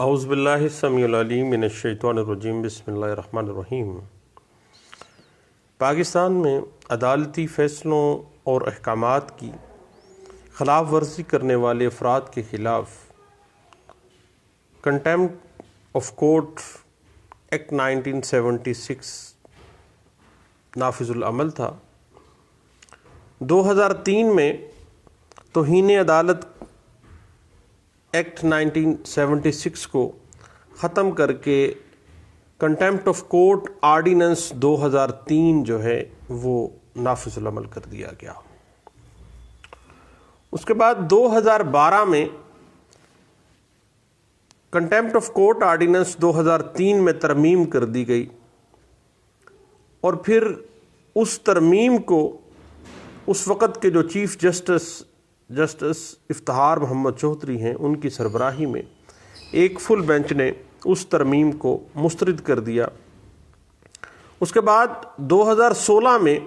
اعوذ باللہ السمیع العلیم من الشیطان الرجیم بسم اللہ الرحمن الرحیم۔ پاکستان میں عدالتی فیصلوں اور احکامات کی خلاف ورزی کرنے والے افراد کے خلاف کنٹیمپٹ آف کورٹ ایکٹ 1976 نافذ العمل تھا۔ 2003 میں توہین عدالت ایکٹ 1976 کو ختم کر کے کنٹیمپٹ آف کورٹ آرڈیننس 2003 جو ہے وہ نافذ العمل کر دیا گیا۔ اس کے بعد 2012 میں کنٹیمپٹ آف کورٹ آرڈیننس 2003 میں ترمیم کر دی گئی، اور پھر اس ترمیم کو اس وقت کے جو چیف جسٹس افتخار محمد چودھری ہیں، ان کی سربراہی میں ایک فل بینچ نے اس ترمیم کو مسترد کر دیا۔ اس کے بعد 2016 میں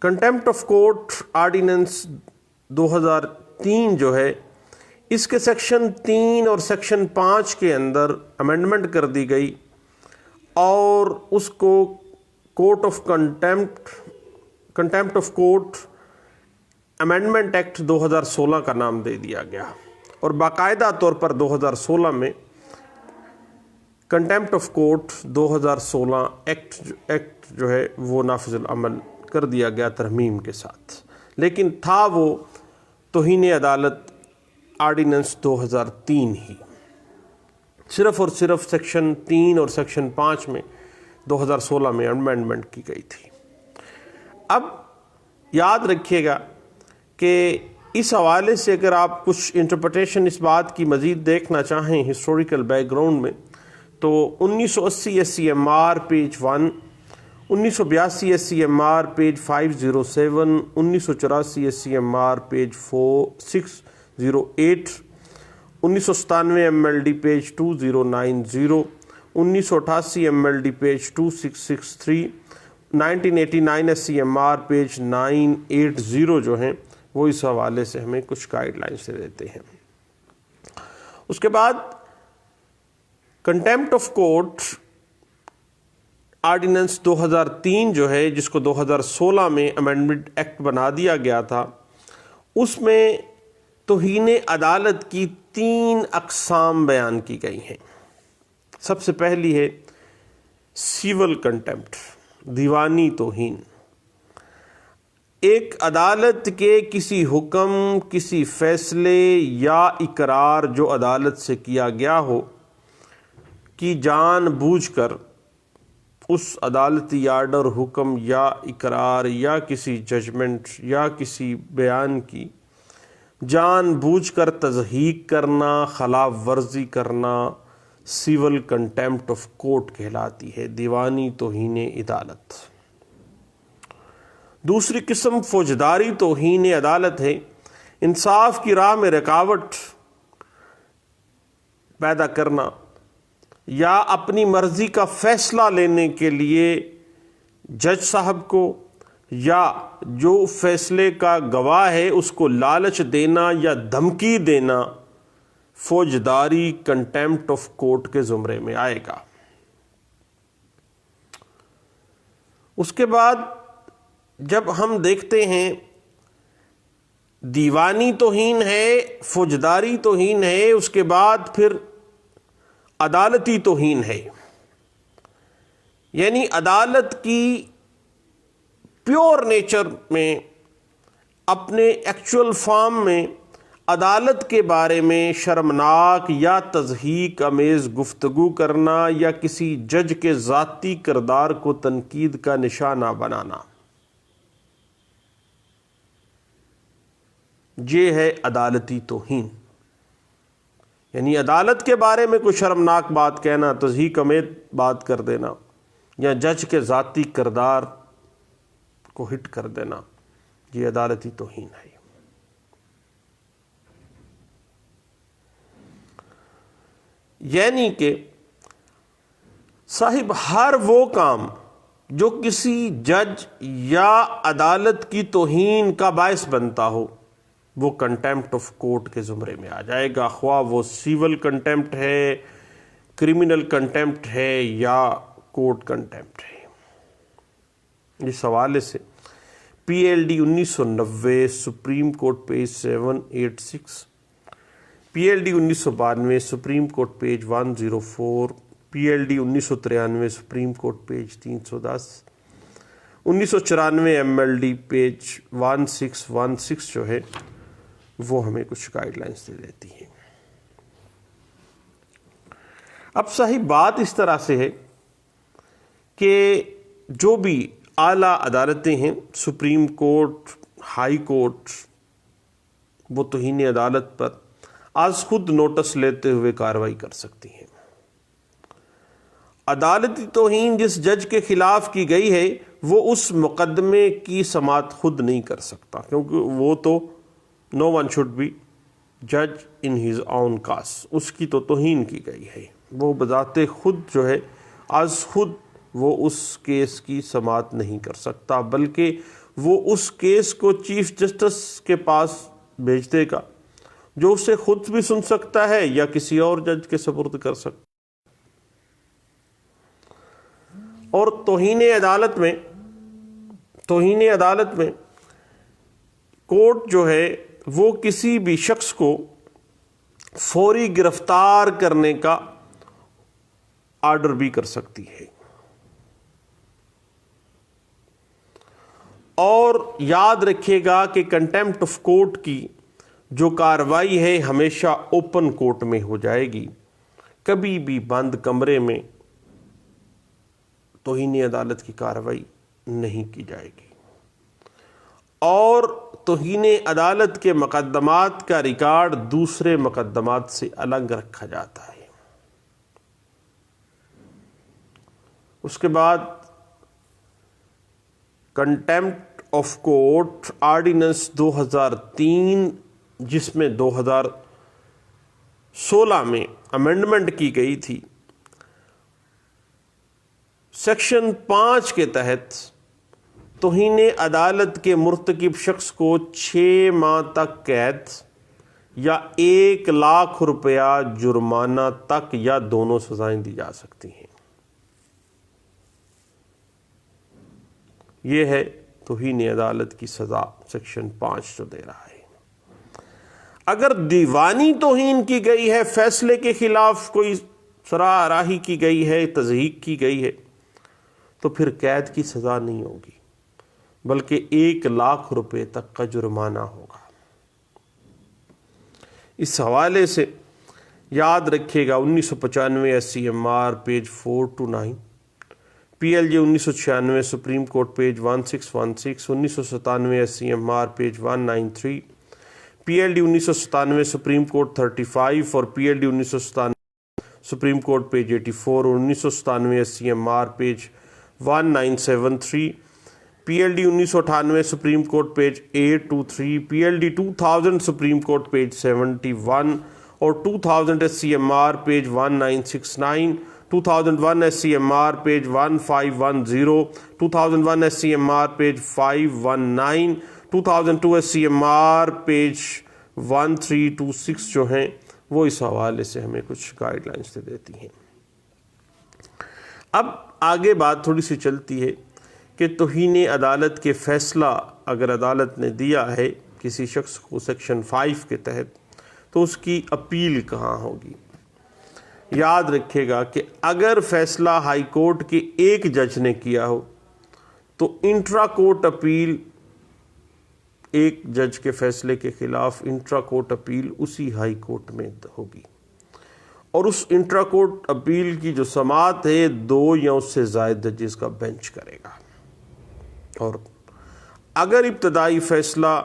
کنٹیمپٹ آف کورٹ آرڈیننس 2003 جو ہے، اس کے سیکشن 3 اور سیکشن 5 کے اندر امینڈمنٹ کر دی گئی، اور اس کو contempt of court amendment act 2016 کا نام دے دیا گیا، اور باقاعدہ طور پر 2016 میں کنٹیمپٹ آف کورٹ 2016 ایکٹ جو ہے وہ نافذ العمل کر دیا گیا ترمیم کے ساتھ، لیکن تھا وہ توہین عدالت آرڈیننس 2003 ہی، صرف اور صرف سیکشن 3 اور سیکشن 5 میں 2016 میں امینڈمنٹ کی گئی تھی۔ اب یاد رکھیے گا کہ اس حوالے سے اگر آپ کچھ انٹرپریٹیشن اس بات کی مزید دیکھنا چاہیں ہسٹوریکل بیک گراؤنڈ میں، تو 1980 SCMR page 1، 1982 SCMR page 507، 1984 SCMR page 608، 1997 MLD page 2090، 1988 MLD page 2663، 1989 SCMR page 980 جو ہیں وہ اس حوالے سے ہمیں کچھ گائیڈ لائنس سے دیتے ہیں۔ اس کے بعد کنٹیمپٹ آف کورٹ آرڈیننس 2003 جو ہے، جس کو 2016 میں امینڈمنٹ ایکٹ بنا دیا گیا تھا، اس میں توہین عدالت کی 3 اقسام بیان کی گئی ہیں۔ سب سے پہلی ہے سیول کنٹیمپٹ، دیوانی توہین۔ ایک عدالت کے کسی حکم، کسی فیصلے یا اقرار جو عدالت سے کیا گیا ہو کی جان بوجھ کر اس عدالتی آرڈر، حکم یا اقرار یا کسی ججمنٹ یا کسی بیان کی جان بوجھ کر تضحیک کرنا، خلاف ورزی کرنا، سیول کنٹیمپٹ آف کورٹ کہلاتی ہے، دیوانی توہین عدالت۔ دوسری قسم فوجداری توہین عدالت ہے، انصاف کی راہ میں رکاوٹ پیدا کرنا یا اپنی مرضی کا فیصلہ لینے کے لیے جج صاحب کو یا جو فیصلے کا گواہ ہے اس کو لالچ دینا یا دھمکی دینا، فوجداری کنٹیمپٹ آف کورٹ کے زمرے میں آئے گا۔ اس کے بعد جب ہم دیکھتے ہیں دیوانی توہین ہے، فوجداری توہین ہے، اس کے بعد پھر عدالتی توہین ہے، یعنی عدالت کی پیور نیچر میں، اپنے ایکچول فارم میں عدالت کے بارے میں شرمناک یا تضحیک امیز گفتگو کرنا یا کسی جج کے ذاتی کردار کو تنقید کا نشانہ بنانا، یہ ہے عدالتی توہین۔ یعنی عدالت کے بارے میں کوئی شرمناک بات کہنا، تضحیک امیز بات کر دینا یا جج کے ذاتی کردار کو ہٹ کر دینا، یہ عدالتی توہین ہے۔ یعنی کہ صاحب ہر وہ کام جو کسی جج یا عدالت کی توہین کا باعث بنتا ہو، وہ کنٹیمپٹ آف کورٹ کے زمرے میں آ جائے گا، خواہ وہ سیول کنٹیمپٹ ہے، کرمنل کنٹیمپٹ ہے یا کورٹ کنٹیمپٹ ہے۔ اس حوالے سے P L D 1990 supreme court page 786، P L D 1992 supreme court page 104، P L D 1993 supreme court page 310، 1994 M L D page 1616 جو ہے وہ ہمیں کچھ گائیڈ لائنز دے دیتی ہیں۔ اب صحیح بات اس طرح سے ہے کہ جو بھی اعلیٰ عدالتیں ہیں، سپریم کورٹ، ہائی کورٹ، وہ توہین عدالت پر از خود نوٹس لیتے ہوئے کارروائی کر سکتی ہیں۔ عدالتی توہین جس جج کے خلاف کی گئی ہے وہ اس مقدمے کی سماعت خود نہیں کر سکتا، کیونکہ وہ تو نو ون شوڈ بی جج ان ہز اون کاز، اس کی تو توہین کی گئی ہے، وہ بذات خود جو ہے از خود وہ اس کیس کی سماعت نہیں کر سکتا، بلکہ وہ اس کیس کو چیف جسٹس کے پاس بھیج دے گا، جو اسے خود بھی سن سکتا ہے یا کسی اور جج کے سپرد کر سکتا۔ اور توہین عدالت میں کورٹ جو ہے وہ کسی بھی شخص کو فوری گرفتار کرنے کا آرڈر بھی کر سکتی ہے۔ اور یاد رکھیے گا کہ کنٹیمپٹ آف کورٹ کی جو کارروائی ہے ہمیشہ اوپن کورٹ میں ہو جائے گی، کبھی بھی بند کمرے میں توہین عدالت کی کارروائی نہیں کی جائے گی۔ اور توہین عدالت کے مقدمات کا ریکارڈ دوسرے مقدمات سے الگ رکھا جاتا ہے۔ اس کے بعد کنٹیمپٹ آف کورٹ آرڈیننس 2003، جس میں 2016 میں امینڈمنٹ کی گئی تھی، سیکشن 5 کے تحت توہین عدالت کے مرتکب شخص کو 6 ماہ تک قید یا 1 لاکھ روپیہ جرمانہ تک یا دونوں سزائیں دی جا سکتی ہیں۔ یہ ہے توہین عدالت کی سزا سیکشن 5 جو دے رہا ہے۔ اگر دیوانی توہین کی گئی ہے، فیصلے کے خلاف کوئی سراہ راہی کی گئی ہے، تضحیک کی گئی ہے، تو پھر قید کی سزا نہیں ہوگی، بلکہ 1 لاکھ روپے تک کا جرمانہ ہوگا۔ اس حوالے سے یاد رکھیے گا 1995 S C M R page 429، P L J 1996 supreme court page 1616، 1997 S C M R page 193، P L D 1997 supreme court 35 اور P L D 1997 supreme court page 84 اور 1997 S C M R page 1973، P L D 1998 supreme court page 823، P L D 2000 supreme court page 71 اور 2000 S C M R page 1969، 2001 S C M R page 1510، 2001 S C M R page 519، 2002 S C M R page 1326 جو ہیں وہ اس حوالے سے ہمیں کچھ guide lines دے دیتی ہیں۔ اب آگے بات تھوڑی سی چلتی ہے کہ توہین عدالت کے فیصلہ اگر عدالت نے دیا ہے کسی شخص کو سیکشن 5 کے تحت تو اس کی اپیل کہاں ہوگی۔ یاد رکھیے گا کہ اگر فیصلہ ہائی کورٹ کے ایک جج نے کیا ہو تو انٹرا کورٹ اپیل، ایک جج کے فیصلے کے خلاف انٹرا کورٹ اپیل اسی ہائی کورٹ میں ہوگی، اور اس انٹرا کورٹ اپیل کی جو سماعت ہے 2 یا اس سے زائد ججز کا بینچ کرے گا۔ اور اگر ابتدائی فیصلہ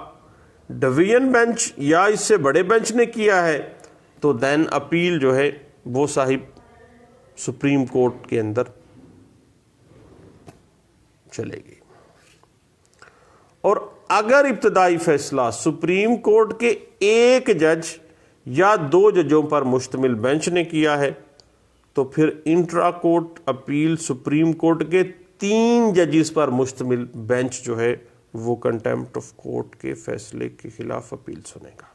ڈویژن بینچ یا اس سے بڑے بینچ نے کیا ہے تو دین اپیل جو ہے وہ صاحب سپریم کورٹ کے اندر چلے گی۔ اور اگر ابتدائی فیصلہ سپریم کورٹ کے ایک جج یا 2 ججوں پر مشتمل بینچ نے کیا ہے تو پھر intra court appeal supreme court کے 3 ججز پر مشتمل بینچ جو ہے وہ کنٹیمپٹ آف کورٹ کے فیصلے کے خلاف اپیل سنے گا.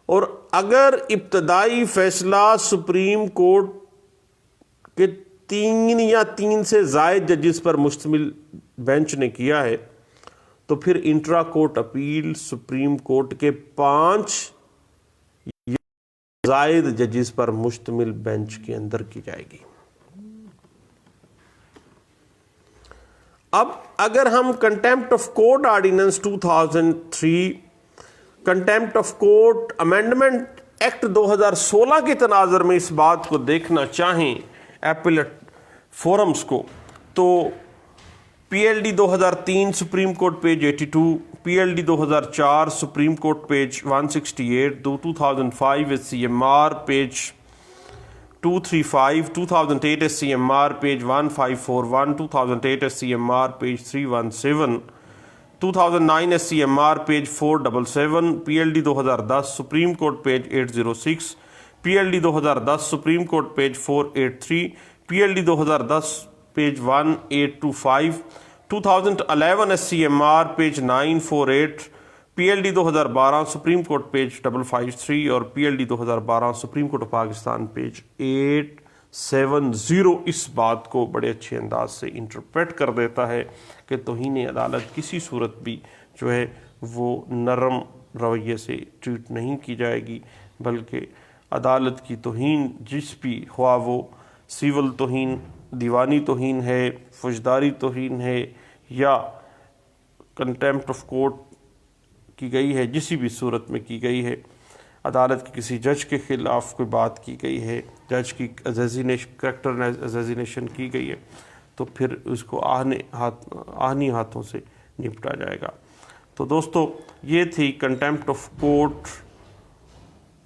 اور اگر ابتدائی فیصلہ سپریم کورٹ کے 3 یا 3 سے زائد ججز پر مشتمل بینچ نے کیا ہے تو پھر intra court appeal supreme court کے 5 یا زائد ججز پر مشتمل بینچ کے اندر کی جائے گی. اب اگر ہم contempt of court ordinance 2003 contempt of court amendment act 2016 کے تناظر میں اس بات کو دیکھنا چاہیں ایپلیٹ فورمز کو، تو P L D 2003 supreme court page 82، P L D 2004 supreme court page 168، 2005 S C M R page 235، 2008 S C M R page 1541، 2008 S C M R page 317، 2009 S C M R page 477، P L D 2010 supreme court page 806، P L D 2010 supreme court page 483، P L D 2010 page 1825، 2011 S C M R page 948، P L D 2012 supreme court page 553 اور P L D 2012 supreme court of Pakistan page 870 اس بات کو بڑے اچھے انداز سے interpret کر دیتا ہے کہ توہین عدالت کسی صورت بھی جو ہے وہ نرم رویے سے ٹریٹ نہیں کی جائے گی، بلکہ عدالت کی توہین جس بھی خواہ وہ سیول توہین، دیوانی توہین ہے، فوجداری توہین ہے یا کنٹیمپٹ آف کورٹ کی گئی ہے، جسی بھی صورت میں کی گئی ہے، عدالت کے کسی جج کے خلاف کوئی بات کی گئی ہے، جج کی کریکٹر اسیسینیشن کی گئی ہے، تو پھر اس کو آہنی ہاتھوں سے نپٹا جائے گا. تو دوستو یہ تھی کنٹیمپٹ آف کورٹ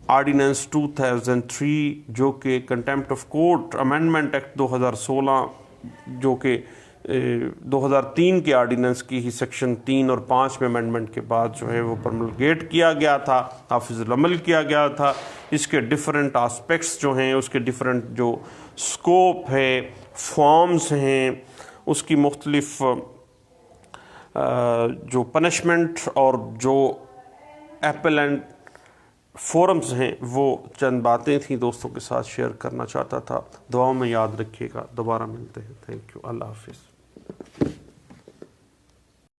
آرڈیننس 2003 جو کہ contempt of court amendment act 2016 جو کہ 2003 کے آرڈیننس کی ہی سیکشن 3 اور 5 میں امینڈمنٹ کے بعد جو ہے وہ پرملگیٹ کیا گیا تھا، نافذ العمل کیا گیا تھا. اس کے ڈیفرنٹ آسپیکٹس جو ہیں، اس کے ڈیفرنٹ جو سکوپ ہے، فارمز ہیں، اس کی مختلف جو پنشمنٹ اور جو ایپلنٹ فورمز ہیں، وہ چند باتیں تھیں دوستوں کے ساتھ شیئر کرنا چاہتا تھا. دعاؤں میں یاد رکھیے گا. دوبارہ ملتے ہیں. Thank you. اللہ حافظ.